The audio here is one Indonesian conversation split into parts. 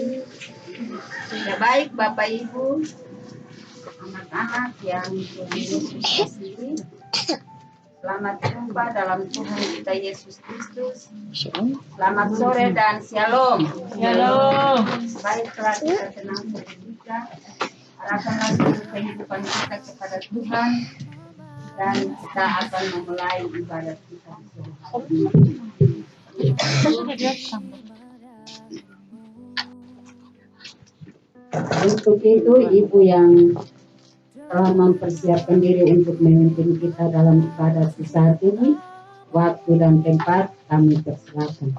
Ya baik Bapak Ibu, anak-anak yang Tuhan Yesus kasihi, selamat jumpa dalam Tuhan kita Yesus Kristus. Selamat sore dan shalom. Shalom. Baiklah, kita tenang berbicara, arahkanlah seluruh kehidupan kita kepada Tuhan, dan kita akan memulai ibadat kita. Untuk itu, Ibu yang telah mempersiapkan diri untuk memimpin kita dalam ibadat saat ini, waktu dan tempat kami persilakan.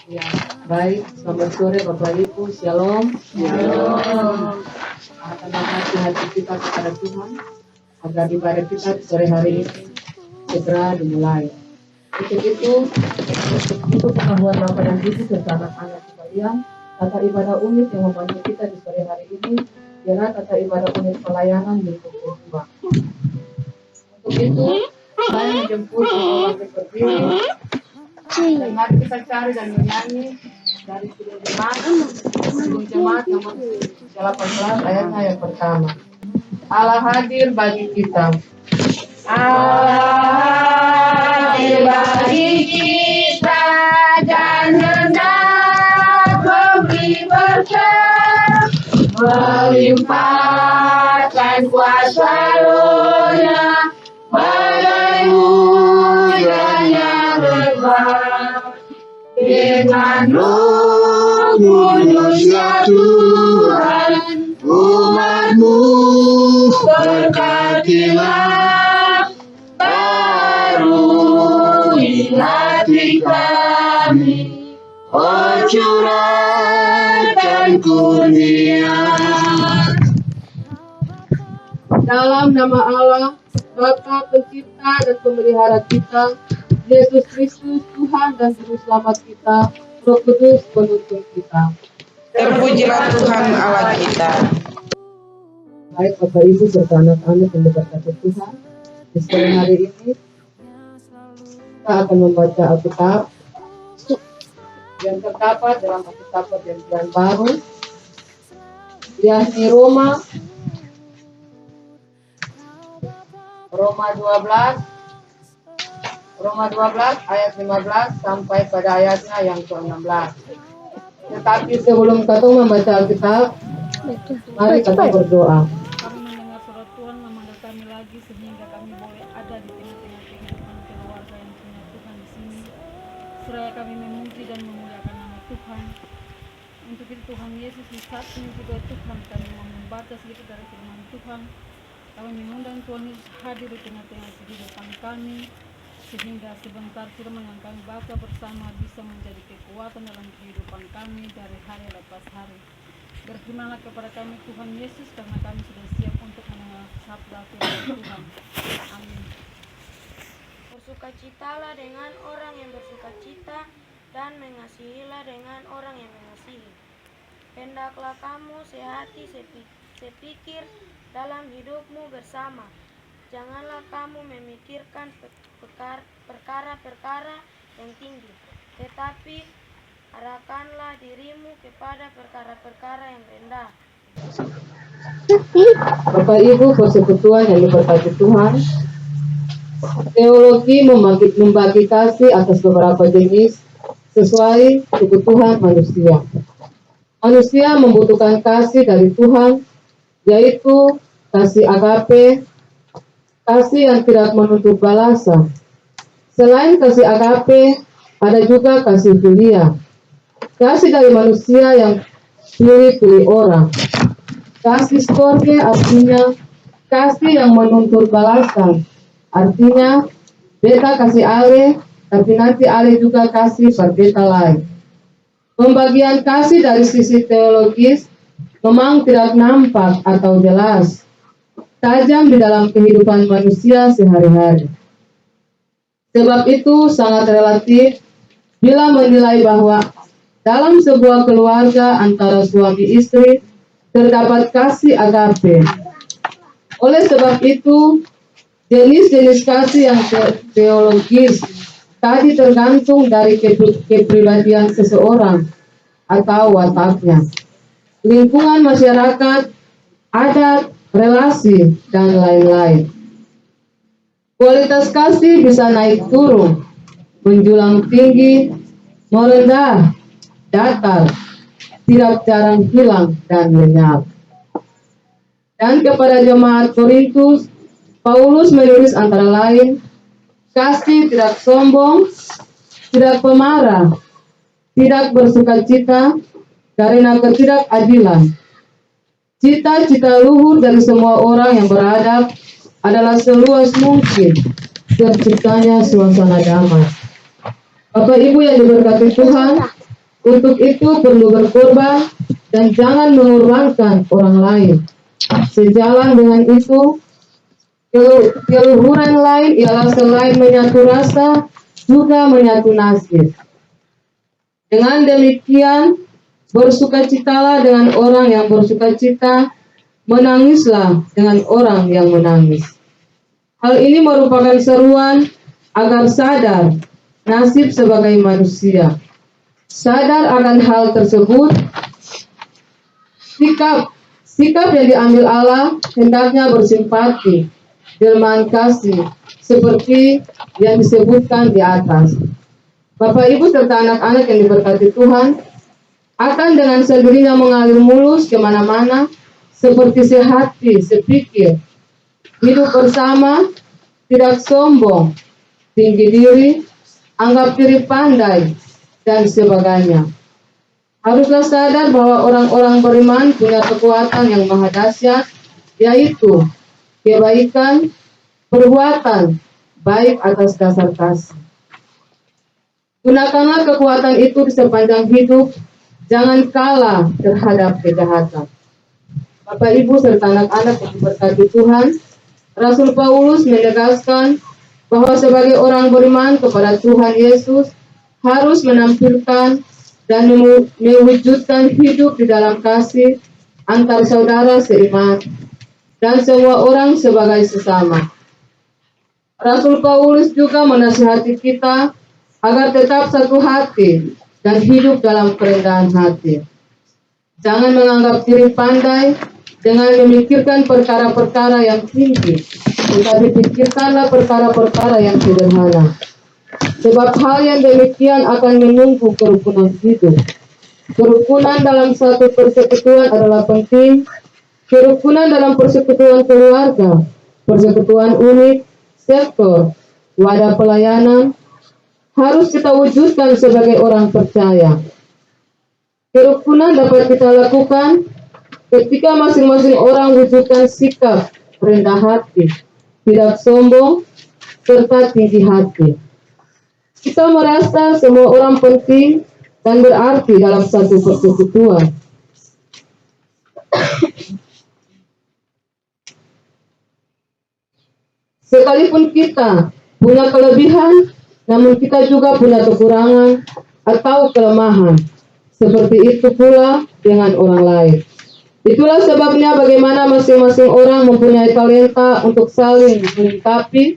Ya, baik, selamat sore Bapak Ibu, shalom. Shalom. Akan menghati hati kita kepada Tuhan, agar ibadat kita sore hari ini segera dimulai. Untuk pengetahuan Bapak dan Ibu serta anak-anak sekalian, tata ibadah unit yang membantu kita di sore hari ini ialah tata ibadah unit pelayanan di pukul 2. Untuk itu, saya menjemput semua bangkit berdiri. Dan mari kita cari dan menyanyi dari Kidung Jemaat nomor 18 ayatnya yang pertama. Allah hadir bagi kita. Allah hadir bagi kita dan hendak memberi berkat, melimpahkan kuasa Roh-Nya, badai hujannya lebat, dengan Roh Kudus-Nya Tuhan, umat-Mu berkatilah, barui hati kami, oh curahkan kurnia. Dalam nama Allah, Bapa Pencipta dan Pemelihara kita, Yesus Kristus Tuhan dan Juru Selamat kita, Roh Kudus penuntun kita. Terpujilah Tuhan Allah kita. Baik Bapak Ibu serta anak-anak yang diberkati Tuhan, di sore hari ini kita akan membaca Alkitab yang terdapat dalam Alkitab Perjanjian Baru, yakni Roma 12 ayat 15 sampai pada ayatnya yang ke-16. Tetapi sebelum kita membaca Alkitab, mari kita berdoa. Kami mendengar surat Tuhan memanggil kami lagi sehingga kami boleh ada di tengah-tengah kehidupan keluarga yang punya Tuhan di sini. Seraya kami memuji dan memuliakan nama Tuhan. Untuk itu Tuhan Yesus di saat ini juga Tuhan kami mau membaca sedikit dari firman Tuhan. Kami mengundang Tuhan Yesus hadir di tengah-tengah kehidupan kami, sehingga sebentar firman yang kami baca bersama bisa menjadi kekuatan dalam kehidupan kami dari hari lepas hari. Berfirmanlah kepada kami Tuhan Yesus, karena kami sudah siap untuk mendengar sabda firman Tuhan. Amin. Bersukacitalah dengan orang yang bersukacita, dan mengasihilah dengan orang yang mengasihi. Hendaklah kamu sehati sepikir dalam hidupmu bersama. Janganlah kamu memikirkan perkara-perkara yang tinggi, tetapi arahkanlah dirimu kepada perkara-perkara yang rendah. Bapak Ibu persekutuan yang diberkati Tuhan, teologi membagi kasih atas beberapa jenis sesuai kebutuhan manusia. Manusia membutuhkan kasih dari Tuhan, yaitu kasih agape, kasih yang tidak menuntut balasan. Selain kasih agape, ada juga kasih filia, kasih dari manusia yang pilih orang. Kasih storge artinya kasih yang menuntut balasan, artinya beta kasih ale, tapi nanti ale juga kasih per beta lain. Pembagian kasih dari sisi teologis memang tidak nampak atau jelas, tajam di dalam kehidupan manusia sehari-hari. Sebab itu sangat relatif bila menilai bahwa dalam sebuah keluarga antara suami istri terdapat kasih agape. Oleh sebab itu, jenis-jenis kasih yang teologis tadi tergantung dari kepribadian seseorang atau wataknya, lingkungan masyarakat, adat, relasi, dan lain-lain. Kualitas kasih bisa naik turun, menjulang tinggi, merendah, datar, tidak jarang hilang dan lenyap. Dan kepada jemaat Korintus, Paulus menulis antara lain, kasih tidak sombong, tidak pemarah, tidak bersukacita karena ketidakadilan. Cita-cita luhur dari semua orang yang beradab adalah seluas mungkin terciptanya suasana damai. Bapak Ibu yang diberkati Tuhan, untuk itu perlu berkorban dan jangan mengorbankan orang lain. Sejalan dengan itu, keluhuran lain ialah selain menyatu rasa, juga menyatu nasib. Dengan demikian, bersukacitalah dengan orang yang bersukacita, menangislah dengan orang yang menangis. Hal ini merupakan seruan agar sadar nasib sebagai manusia. Sadar akan hal tersebut, sikap yang diambil Allah hendaknya bersimpati, dermawan kasih, seperti yang disebutkan di atas. Bapak Ibu serta anak-anak yang diberkati Tuhan, akan dengan sendirinya mengalir mulus kemana-mana, seperti sehati, sepikir, hidup bersama, tidak sombong, tinggi diri, anggap diri pandai, dan sebagainya. Haruslah sadar bahwa orang-orang beriman punya kekuatan yang maha dahsyat, yaitu kebaikan, perbuatan baik atas dasar kasih. Gunakanlah kekuatan itu di sepanjang hidup, jangan kalah terhadap kejahatan. Bapak Ibu serta anak-anak yang diberkati Tuhan, Rasul Paulus menegaskan bahwa sebagai orang beriman kepada Tuhan Yesus harus menampilkan dan mewujudkan hidup di dalam kasih antar saudara seiman dan semua orang sebagai sesama. Rasul Paulus juga menasihati kita agar tetap satu hati dan hidup dalam kerendahan hati. Jangan menganggap diri pandai dengan memikirkan perkara-perkara yang tinggi, tetapi pikirkanlah perkara-perkara yang sederhana. Sebab hal yang demikian akan menunggu kerukunan hidup. Kerukunan dalam satu persekutuan adalah penting. Kerukunan dalam persekutuan keluarga, persekutuan unik, sektor, wadah pelayanan, harus kita wujudkan sebagai orang percaya. Kerukunan dapat kita lakukan ketika masing-masing orang wujudkan sikap rendah hati, tidak sombong, serta tinggi hati. Kita merasa semua orang penting dan berarti dalam satu persekutuan. Sekalipun kita punya kelebihan, namun kita juga punya kekurangan atau kelemahan. Seperti itu pula dengan orang lain. Itulah sebabnya bagaimana masing-masing orang mempunyai talenta untuk saling melengkapi,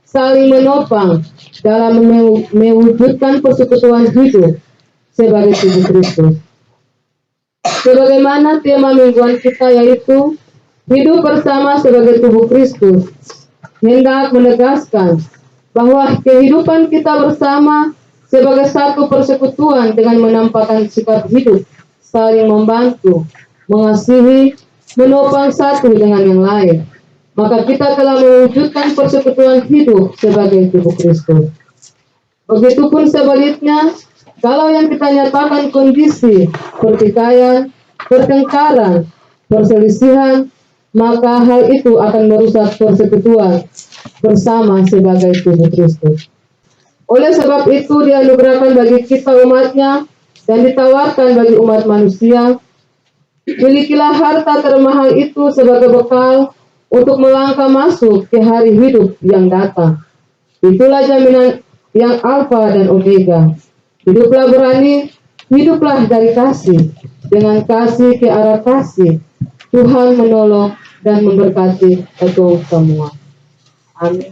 saling menopang dalam mewujudkan persekutuan hidup sebagai tubuh Kristus. Sebagaimana tema mingguan kita yaitu hidup bersama sebagai tubuh Kristus, hendak menegaskan bahwa kehidupan kita bersama sebagai satu persekutuan dengan menampakkan sikap hidup, saling membantu, mengasihi, menopang satu dengan yang lain, maka kita telah mewujudkan persekutuan hidup sebagai tubuh Kristus. Begitupun sebaliknya, kalau yang kita nyatakan kondisi pertikaian, pertengkaran, perselisihan, maka hal itu akan merusak persekutuan bersama sebagai tubuh Kristus. Oleh sebab itu dianugerahkan bagi kita umatnya dan ditawarkan bagi umat manusia, milikilah harta termahal itu sebagai bekal untuk melangkah masuk ke hari hidup yang datang. Itulah jaminan yang alfa dan omega, Hiduplah berani, hiduplah dari kasih, dengan kasih ke arah kasih. Tuhan menolong dan memberkati engkau semua. Amin.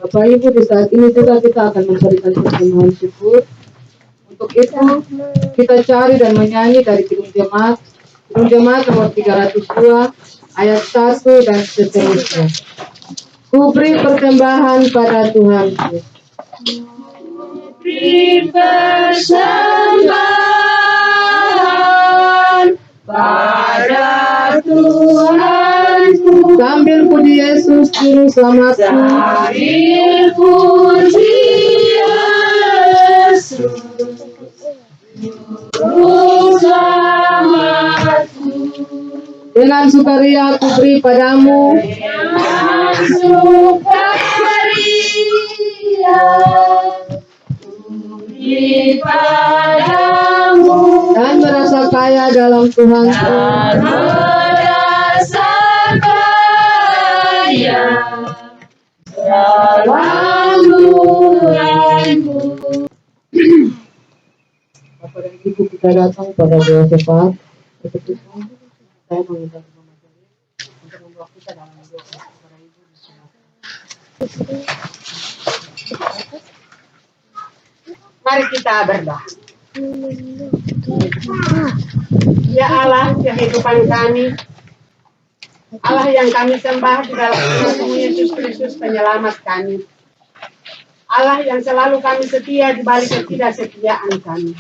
Bapak Ibu, di saat ini juga kita akan memberikan persembahan syukur. Untuk itu, kita cari dan menyanyi dari Kidung Jemaat nomor 302, ayat 1 dan seterusnya. Ku beri persembahan pada Tuhanku. Beri persembahan pada Tuhanku. Sambil puji Yesus, juru selamatku. Sambil puji Yesus, juru selamatku. Dengan sukaria ku beri padamu. Dengan sukaria ku beri padamu. Dan merasa kaya dalam Tuhanku. Dan merasa kaya dalam Tuhanku. Bapak dan Ibu, kita datang pada doa syafaat. Saya meminta untuk membawa kita dalam doa kepada Ibu. Mari kita berdoa. Ya Allah, kehidupan kami, Allah yang kami sembah di dalam nama Yesus Kristus penyelamat kami. Allah yang selalu kami setia di balik ketidaksetiaan kami.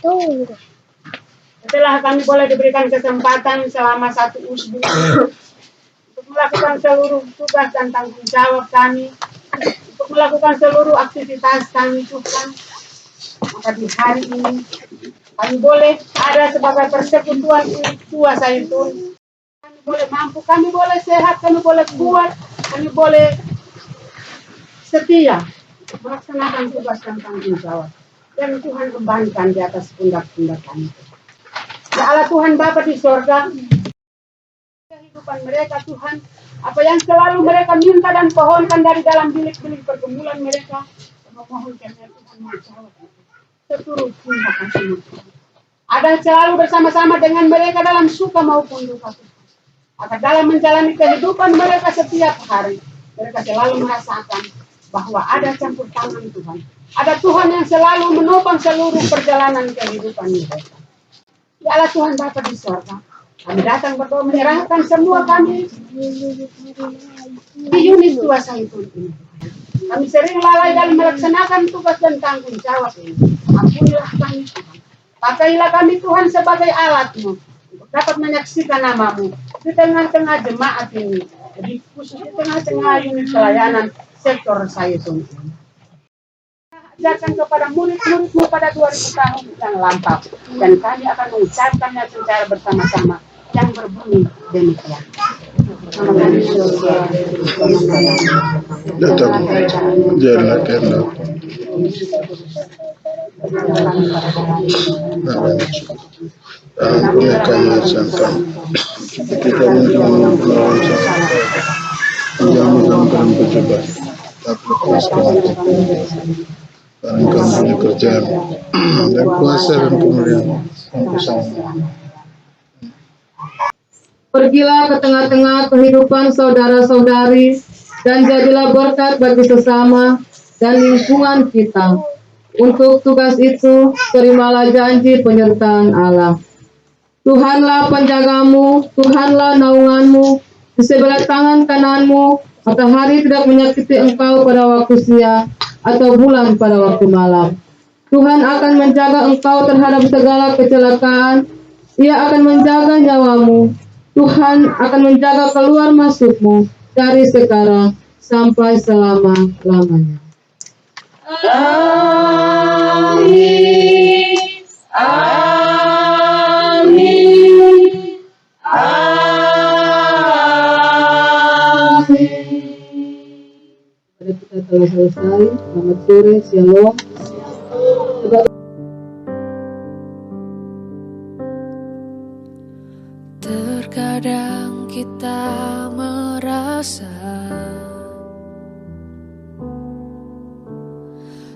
Setelah kami boleh diberikan kesempatan selama 1 usbu untuk melakukan seluruh tugas dan tanggung jawab kami, untuk melakukan seluruh aktivitas kami Tuhan, maka di hari ini kami boleh ada sebagai persekutuan Tua Zaitun. Kami boleh mampu, kami boleh sehat, kami boleh kuat, kami boleh setia melaksanakan tugas dan tanggung jawab yang Tuhan kembalikan di atas pundak-pundak kami. Ya Allah Tuhan Bapa di sorga, kehidupan mereka Tuhan, apa yang selalu mereka minta dan pohonkan dari dalam bilik-bilik pergumulan mereka, memohon kiranya Tuhan menjawab seturut cinta kasih Tuhan. Ada selalu bersama-sama dengan mereka dalam suka maupun duka Tuhan. Agar dalam menjalani kehidupan mereka setiap hari, mereka selalu merasakan bahwa ada campur tangan Tuhan. Ada Tuhan yang selalu menopang seluruh perjalanan kehidupan mereka. Ya Allah Tuhan Bapa di sorga, kami datang berdoa menyerahkan semua kami di unit Tua Zaitun ini. Kami sering lalai dalam melaksanakan tugas dan tanggung jawab ini. Ampunilah kami Tuhan. Pakailah kami Tuhan sebagai alat-Mu untuk dapat menyaksikan nama-Mu di tengah-tengah jemaat ini, di khusus di tengah-tengah unit pelayanan sektor Zaitun ini. Ajarkan kepada murid-murid-Mu pada 2000 tahun yang lampau, dan kami akan mengucapkannya secara bersama-sama yang berbunyi demikian. Datang, janganlah karena ya kaya sangkan kita menjadi jangan dalam pejabat tak lepaskan barang kamu punya kerjaan dan kuasa dan kemuliaan bersama. Pergilah ke tengah-tengah kehidupan saudara-saudari dan jadilah berkat bagi sesama dan lingkungan kita. Untuk tugas itu, terimalah janji penyertaan Allah. Tuhanlah penjagamu, Tuhanlah naunganmu, di sebelah tangan kananmu, matahari tidak menyakiti engkau pada waktu siang, atau bulan pada waktu malam. Tuhan akan menjaga engkau terhadap segala kecelakaan, Ia akan menjaga nyawamu. Tuhan akan menjaga keluar masukmu dari sekarang sampai selama-lamanya. Amin. Amin. Amin. Pada kita telah selesai. Selamat sore, shalom. Terkadang kita merasa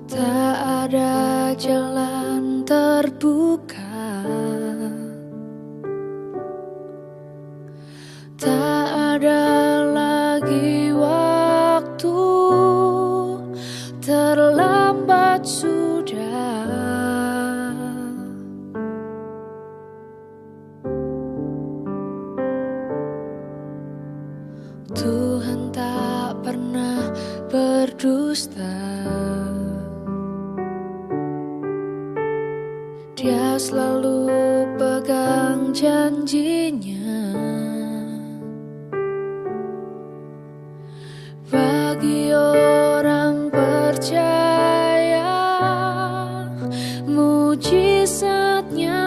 tak ada jalan terbuka, tak ada lagi waktu, terlambat sudah. Tuhan tak pernah berdusta. Dia selalu pegang janjinya. Bagi orang percaya, mujizatnya